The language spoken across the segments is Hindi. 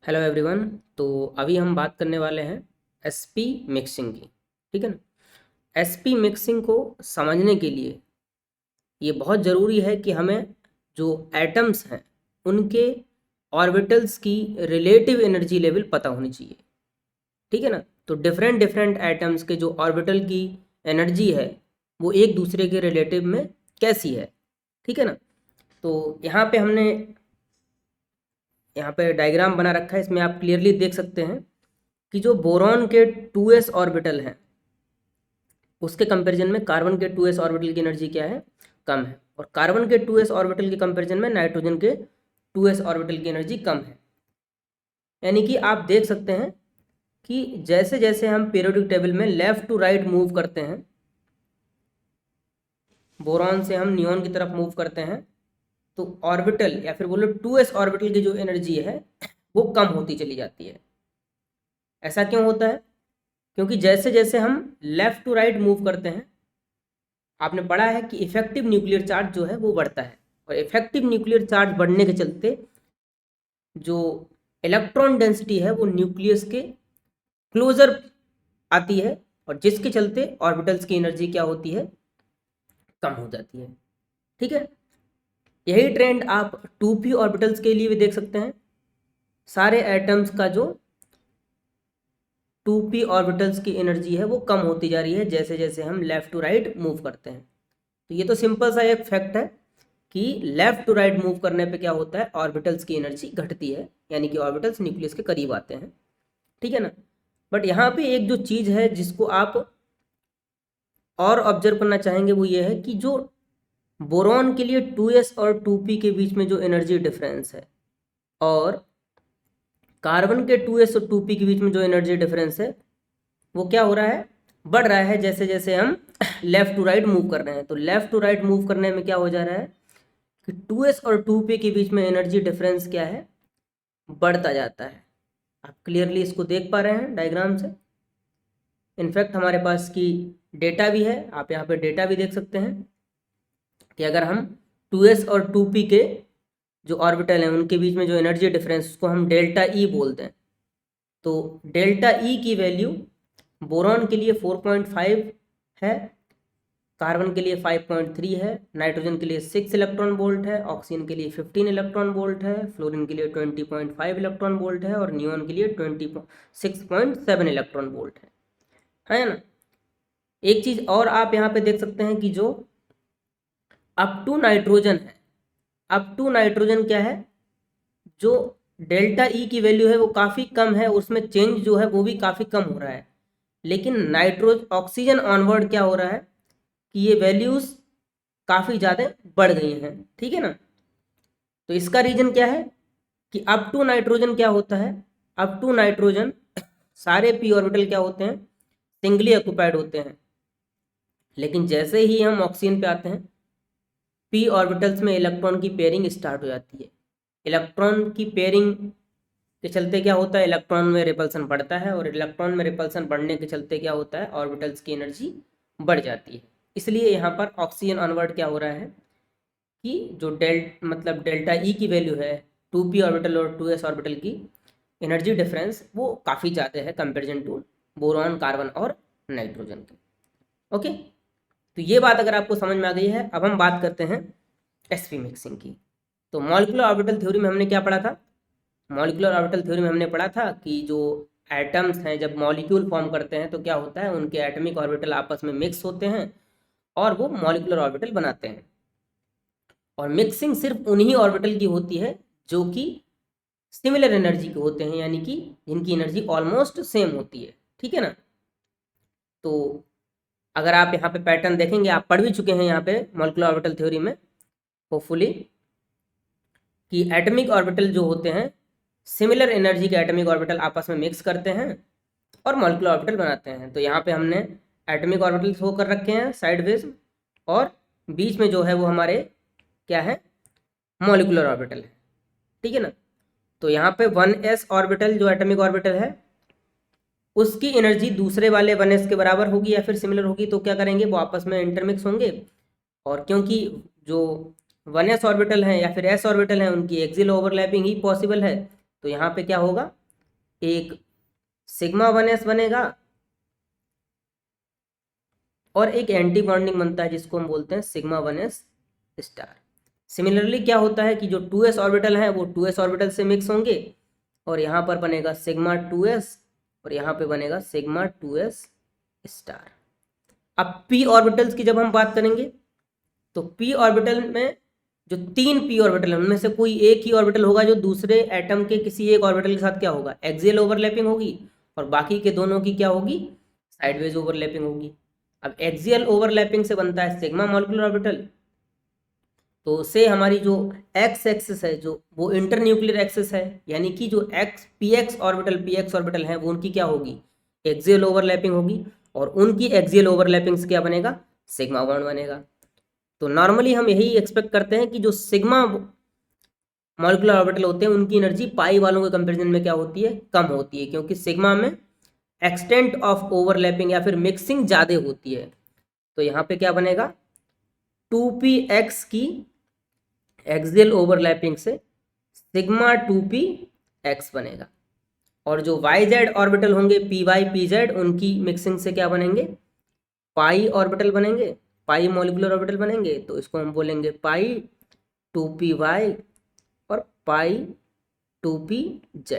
Hello everyone. तो अभी हम बात करने वाले हैं एसपी मिक्सिंग की। ठीक है ना। एसपी मिक्सिंग को समझने के लिए ये बहुत ज़रूरी है कि हमें जो एटम्स हैं उनके ऑर्बिटल्स की रिलेटिव एनर्जी लेवल पता होनी चाहिए। ठीक है ना। तो डिफरेंट डिफरेंट एटम्स के जो ऑर्बिटल की एनर्जी है वो एक दूसरे के रिलेटिव में कैसी है। ठीक है ना। तो यहाँ पे डायग्राम बना रखा है, इसमें आप क्लियरली देख सकते हैं कि जो बोरॉन के 2s ऑर्बिटल हैं उसके कंपैरिजन में कार्बन के 2s ऑर्बिटल की एनर्जी क्या है, कम है। और कार्बन के 2s ऑर्बिटल के कंपैरिजन में नाइट्रोजन के 2s ऑर्बिटल की एनर्जी कम है। यानी कि आप देख सकते हैं कि जैसे जैसे हम पीरियोडिक टेबल में लेफ्ट टू राइट मूव करते हैं, बोरॉन से हम नियॉन की तरफ मूव करते हैं, तो ऑर्बिटल या फिर बोलो 2s ऑर्बिटल की जो एनर्जी है वो कम होती चली जाती है। ऐसा क्यों होता है? क्योंकि जैसे जैसे हम लेफ्ट टू राइट मूव करते हैं, आपने पढ़ा है कि इफेक्टिव न्यूक्लियर चार्ज जो है वो बढ़ता है, और इफेक्टिव न्यूक्लियर चार्ज बढ़ने के चलते जो इलेक्ट्रॉन डेंसिटी है वो न्यूक्लियस के क्लोजर आती है, और जिसके चलते ऑर्बिटल्स की एनर्जी क्या होती है, कम हो जाती है। ठीक है। यही ट्रेंड आप 2p ऑर्बिटल्स के लिए भी देख सकते हैं। सारे एटम्स का जो 2p ऑर्बिटल्स की एनर्जी है वो कम होती जा रही है जैसे जैसे हम लेफ्ट टू राइट मूव करते हैं। तो ये तो सिंपल सा एक फैक्ट है कि लेफ्ट टू राइट मूव करने पे क्या होता है, ऑर्बिटल्स की एनर्जी घटती है, यानी कि ऑर्बिटल्स न्यूक्लियस के करीब आते हैं। ठीक है ना। बट यहाँ पे एक जो चीज़ है जिसको आप और ऑब्जर्व करना चाहेंगे वो ये है कि जो बोरॉन के लिए 2s और 2p के बीच में जो एनर्जी डिफरेंस है, और कार्बन के 2s और 2p के बीच में जो एनर्जी डिफरेंस है वो क्या हो रहा है, बढ़ रहा है जैसे जैसे हम लेफ्ट टू राइट मूव कर रहे हैं। तो लेफ्ट टू राइट मूव करने में क्या हो जा रहा है कि 2s और 2p के बीच में एनर्जी डिफरेंस क्या है, बढ़ता जाता है। आप क्लियरली इसको देख पा रहे हैं डायग्राम से। इनफैक्ट हमारे पास की डेटा भी है, आप यहाँ पे डेटा भी देख सकते हैं कि अगर हम 2s और 2p के जो ऑर्बिटल हैं उनके बीच में जो एनर्जी डिफरेंस उसको हम डेल्टा ई बोलते हैं, तो डेल्टा ई की वैल्यू बोरॉन के लिए 4.5 है, कार्बन के लिए 5.3 है, नाइट्रोजन के लिए 6 इलेक्ट्रॉन वोल्ट है, ऑक्सीजन के लिए 15 इलेक्ट्रॉन वोल्ट है, फ्लोरीन के लिए 20.5 इलेक्ट्रॉन वोल्ट है, और नियॉन के लिए 26.7 इलेक्ट्रॉन वोल्ट है ना। एक चीज़ और आप यहाँ पे देख सकते हैं कि जो अप टू नाइट्रोजन है, अप टू नाइट्रोजन क्या है, जो डेल्टा ई की वैल्यू है वो काफ़ी कम है, उसमें चेंज जो है वो भी काफ़ी कम हो रहा है। लेकिन ऑक्सीजन ऑनवर्ड क्या हो रहा है कि ये वैल्यूज़ काफ़ी ज़्यादा बढ़ गई हैं। ठीक है ना। तो इसका रीज़न क्या है कि अप टू नाइट्रोजन क्या होता है, अप टू नाइट्रोजन सारे पी ऑर्बिटल क्या होते हैं, सिंगली ऑक्यूपाइड होते हैं। लेकिन जैसे ही हम ऑक्सीजन पे आते हैं, पी ऑर्बिटल्स में इलेक्ट्रॉन की पेयरिंग स्टार्ट हो जाती है। इलेक्ट्रॉन की पेयरिंग के चलते क्या होता है, इलेक्ट्रॉन में रिपल्सन बढ़ता है, और इलेक्ट्रॉन में रिपल्सन बढ़ने के चलते क्या होता है, ऑर्बिटल्स की एनर्जी बढ़ जाती है। इसलिए यहाँ पर ऑक्सीजन ऑनवर्ड क्या हो रहा है कि जो डेल्टा ई की वैल्यू है 2p ऑर्बिटल और 2s ऑर्बिटल की एनर्जी डिफरेंस वो काफ़ी ज़्यादा है कंपेरिजन टू बोरॉन, कार्बन और नाइट्रोजन के। ओके। तो ये बात अगर आपको समझ में आ गई है, अब हम बात करते हैं एसपी मिक्सिंग की। तो मॉलिक्यूलर ऑर्बिटल थ्योरी में हमने क्या पढ़ा था, मॉलिक्यूलर ऑर्बिटल थ्योरी में हमने पढ़ा था कि जो एटम्स हैं जब मॉलिक्यूल फॉर्म करते हैं तो क्या होता है, उनके एटॉमिक ऑर्बिटल आपस में मिक्स होते हैं और वो मॉलिक्यूलर ऑर्बिटल बनाते हैं। और मिक्सिंग सिर्फ उन्हीं ऑर्बिटल की होती है जो कि सिमिलर एनर्जी के होते हैं, यानी कि जिनकी एनर्जी ऑलमोस्ट सेम होती है। ठीक है ना। तो अगर आप यहाँ पे पैटर्न देखेंगे, आप पढ़ भी चुके हैं यहाँ पे मॉलिक्यूलर ऑर्बिटल थ्योरी में होपफुली, कि एटॉमिक ऑर्बिटल जो होते हैं सिमिलर एनर्जी के एटॉमिक ऑर्बिटल आपस में मिक्स करते हैं और मॉलिक्यूलर ऑर्बिटल बनाते हैं। तो यहाँ पे हमने एटॉमिक ऑर्बिटल शो कर रखे हैं साइडवेज, और बीच में जो है वो हमारे क्या है, मॉलिक्यूलर ऑर्बिटल है। ठीक है ना। तो यहाँ पे 1s ऑर्बिटल जो एटॉमिक ऑर्बिटल है उसकी एनर्जी दूसरे वाले 1s के बराबर होगी या फिर सिमिलर होगी, तो क्या करेंगे, वो आपस में इंटरमिक्स होंगे। और क्योंकि जो 1s ऑर्बिटल हैं या फिर s ऑर्बिटल हैं उनकी एक्सियल ओवरलैपिंग ही पॉसिबल है, तो यहाँ पे क्या होगा, एक सिग्मा 1s बनेगा और एक एंटी बॉन्डिंग बनता है जिसको हम बोलते हैं सिग्मा 1s स्टार। सिमिलरली क्या होता है कि जो 2s ऑर्बिटल हैं वो 2s ऑर्बिटल से मिक्स होंगे और यहाँ पर बनेगा सिग्मा 2s और यहाँ पे बनेगा सिग्मा 2s स्टार। अब p ऑर्बिटल्स की जब हम बात करेंगे तो p ऑर्बिटल में जो 3 p ऑर्बिटल है उनमें से कोई एक ही ऑर्बिटल होगा जो दूसरे एटम के किसी एक ऑर्बिटल के साथ क्या होगा, एक्सियल ओवरलैपिंग होगी, और बाकी के दोनों की क्या होगी, साइडवेज ओवरलैपिंग होगी। अब एक्सियल ओवरलैपिंग से बनता है सिग्मा मॉलिक्यूलर ऑर्बिटल, तो उससे हमारी जो एक्स एक्सिस है जो वो इंटरन्यूक्लियर एक्सिस है, यानी कि जो एक्स पीएक्स ऑर्बिटल है वो उनकी क्या होगी, एक्सियल ओवरलैपिंग होगी, और उनकी एक्सियल ओवरलैपिंग से क्या बनेगा, सिग्मा बॉन्ड बनेगा। तो नॉर्मली हम यही एक्सपेक्ट करते हैं कि जो सिग्मा मॉलिक्यूलर ऑर्बिटल होते हैं उनकी एनर्जी पाई वालों के कंपैरिजन में क्या होती है, कम होती है, क्योंकि सिग्मा में एक्सटेंट ऑफ ओवरलैपिंग या फिर मिक्सिंग ज़्यादा होती है। तो यहाँ पे क्या बनेगा, 2px की एक्सियल ओवरलैपिंग से सिग्मा 2px बनेगा, और जो yz ऑर्बिटल होंगे py pz उनकी मिक्सिंग से क्या बनेंगे, पाई ऑर्बिटल बनेंगे, पाई मॉलिक्यूलर ऑर्बिटल बनेंगे, तो इसको हम बोलेंगे पाई 2py और पाई 2pz।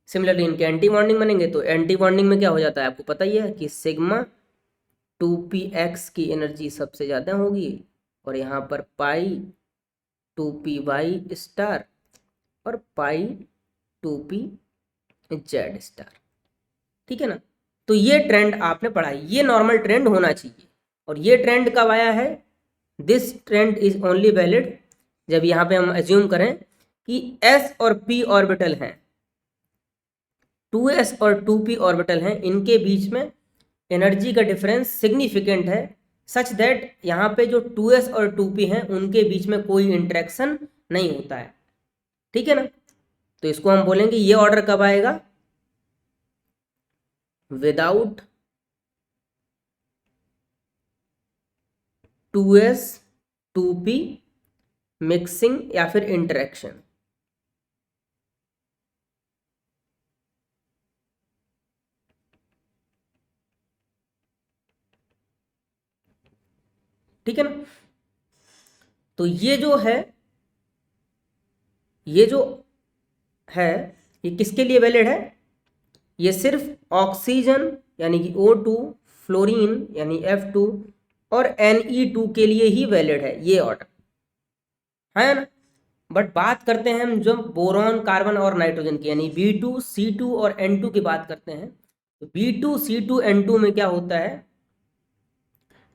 सिमिलरली इनके एंटी बॉन्डिंग बनेंगे, तो एंटी बॉन्डिंग में क्या हो जाता है आपको पता ही है कि सिग्मा 2px की एनर्जी सबसे ज़्यादा होगी और यहाँ पर पाई 2py स्टार और पाई 2pz स्टार। ठीक है ना। तो ये ट्रेंड आपने पढ़ा, ये नॉर्मल ट्रेंड होना चाहिए। और ये ट्रेंड कब आया है, this trend is only valid जब यहाँ पे हम एज्यूम करें कि s और p ऑर्बिटल हैं, 2s और 2p ऑर्बिटल हैं, इनके बीच में एनर्जी का डिफरेंस सिग्निफिकेंट है, सच दैट यहाँ पे जो 2s और 2p हैं उनके बीच में कोई इंटरेक्शन नहीं होता है। ठीक है ना। तो इसको हम बोलेंगे ये ऑर्डर कब आएगा, विदाउट 2s 2p मिक्सिंग या फिर इंटरेक्शन। ठीक है ना। तो ये जो है ये किसके लिए वैलिड है, ये सिर्फ ऑक्सीजन यानी कि O2, फ्लोरीन यानी F2 और Ne2 के लिए ही वैलिड है ये ऑर्डर, है ना। बट बात करते हैं हम जब बोरॉन, कार्बन और नाइट्रोजन की, यानी B2, C2 और N2 की बात करते हैं, तो B2, C2, N2 में क्या होता है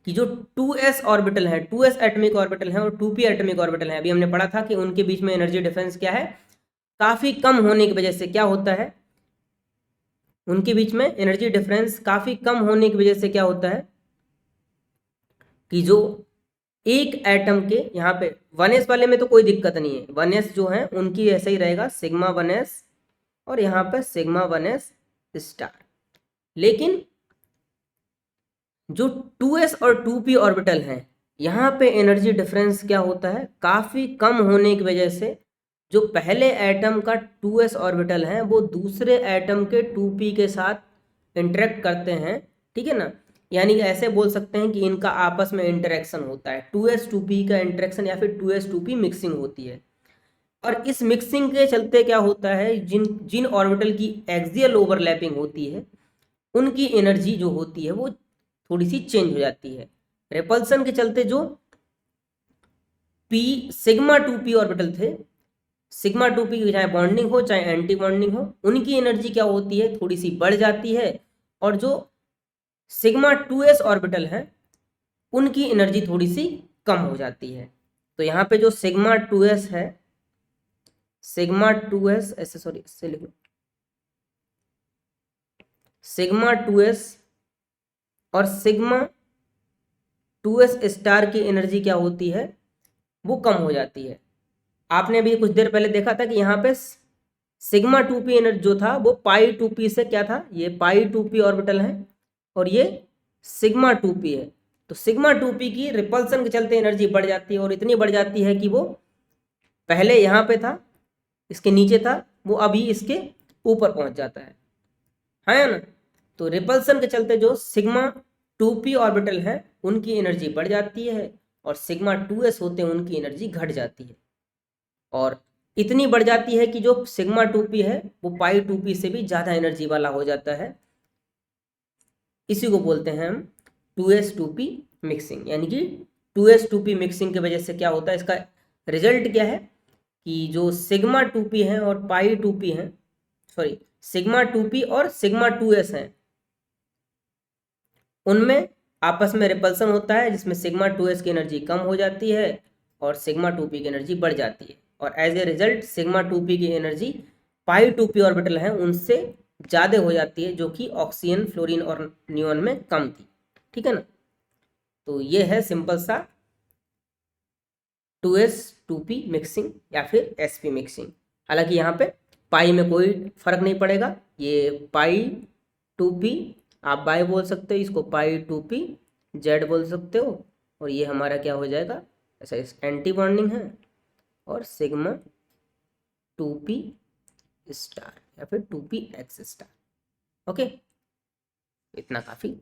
कि जो 2s ऑर्बिटल है, 2s एटॉमिक ऑर्बिटल है और 2p एटॉमिक ऑर्बिटल है, अभी हमने पढ़ा था कि उनके बीच में एनर्जी डिफरेंस क्या है, काफी कम होने की वजह से क्या होता है, उनके बीच में एनर्जी डिफरेंस काफी कम होने की वजह से क्या होता है कि जो एक एटम के यहाँ पे 1s वाले में तो कोई दिक्कत नहीं है, 1s जो है उनकी ऐसा ही रहेगा सिग्मा 1s और यहाँ पे सिग्मा 1s स्टार। लेकिन जो 2s और 2p ऑर्बिटल हैं यहाँ पे एनर्जी डिफरेंस क्या होता है, काफ़ी कम होने की वजह से जो पहले एटम का 2s ऑर्बिटल है वो दूसरे एटम के 2p के साथ इंटरेक्ट करते हैं। ठीक है ना। यानी कि ऐसे बोल सकते हैं कि इनका आपस में इंटरेक्शन होता है, 2s 2p का इंटरेक्शन या फिर 2s 2p मिक्सिंग होती है। और इस मिक्सिंग के चलते क्या होता है, जिन ऑर्बिटल की एक्सियल ओवरलैपिंग होती है उनकी एनर्जी जो होती है वो थोड़ी सी चेंज हो जाती है। रिपल्सन के चलते जो सिग्मा 2p ऑर्बिटल थे, सिग्मा 2p की चाहे बॉन्डिंग हो चाहे एंटी बॉन्डिंग हो, उनकी एनर्जी क्या होती है, थोड़ी सी बढ़ जाती है, और जो सिग्मा 2s ऑर्बिटल है उनकी एनर्जी थोड़ी सी कम हो जाती है। तो यहाँ पे जो सिग्मा 2s है, सिग्मा 2s ऐसे, सॉरी इससे लिखो, सिग्मा 2s और सिग्मा 2s स्टार की एनर्जी क्या होती है, वो कम हो जाती है। आपने भी कुछ देर पहले देखा था कि यहाँ पे सिग्मा 2p एनर्जी जो था वो पाई 2p से क्या था, ये पाई 2p ऑर्बिटल है और ये सिग्मा 2p है। तो सिग्मा 2p की रिपल्सन के चलते एनर्जी बढ़ जाती है और इतनी बढ़ जाती है कि वो पहले यहाँ पे था, इसके नीचे था, वो अभी इसके ऊपर पहुंच जाता है ना। तो रिपल्सन के चलते जो सिग्मा 2p ऑर्बिटल है उनकी एनर्जी बढ़ जाती है और सिग्मा 2s होते हैं उनकी एनर्जी घट जाती है, और इतनी बढ़ जाती है कि जो सिग्मा 2p है वो पाई 2p से भी ज़्यादा एनर्जी वाला हो जाता है। इसी को बोलते हैं हम 2s2p मिक्सिंग। यानी कि 2s2p मिक्सिंग की वजह से क्या होता है, इसका रिजल्ट क्या है कि जो सिग्मा 2p है और पाई 2p है, सॉरी सिग्मा 2p और सिग्मा 2s हैं, उनमें आपस में रिपल्सन होता है जिसमें सिग्मा 2s की एनर्जी कम हो जाती है और सिग्मा 2p की एनर्जी बढ़ जाती है, और as a result sigma 2p की एनर्जी पाई 2p ऑर्बिटल है उनसे ज़्यादा हो जाती है, जो कि ऑक्सीजन, फ्लोरीन और नियॉन में कम थी। ठीक है ना। तो ये है सिंपल सा 2s2p मिक्सिंग या फिर sp मिक्सिंग। हालांकि यहाँ पे पाई में कोई फर्क नहीं पड़ेगा, ये पाई 2p आप बाय बोल सकते हो, इसको पाई 2p जेड बोल सकते हो, और ये हमारा क्या हो जाएगा, ऐसा एंटी बॉन्डिंग है, और सिग्मा 2p स्टार या फिर 2p एक्स स्टार। ओके, इतना काफ़ी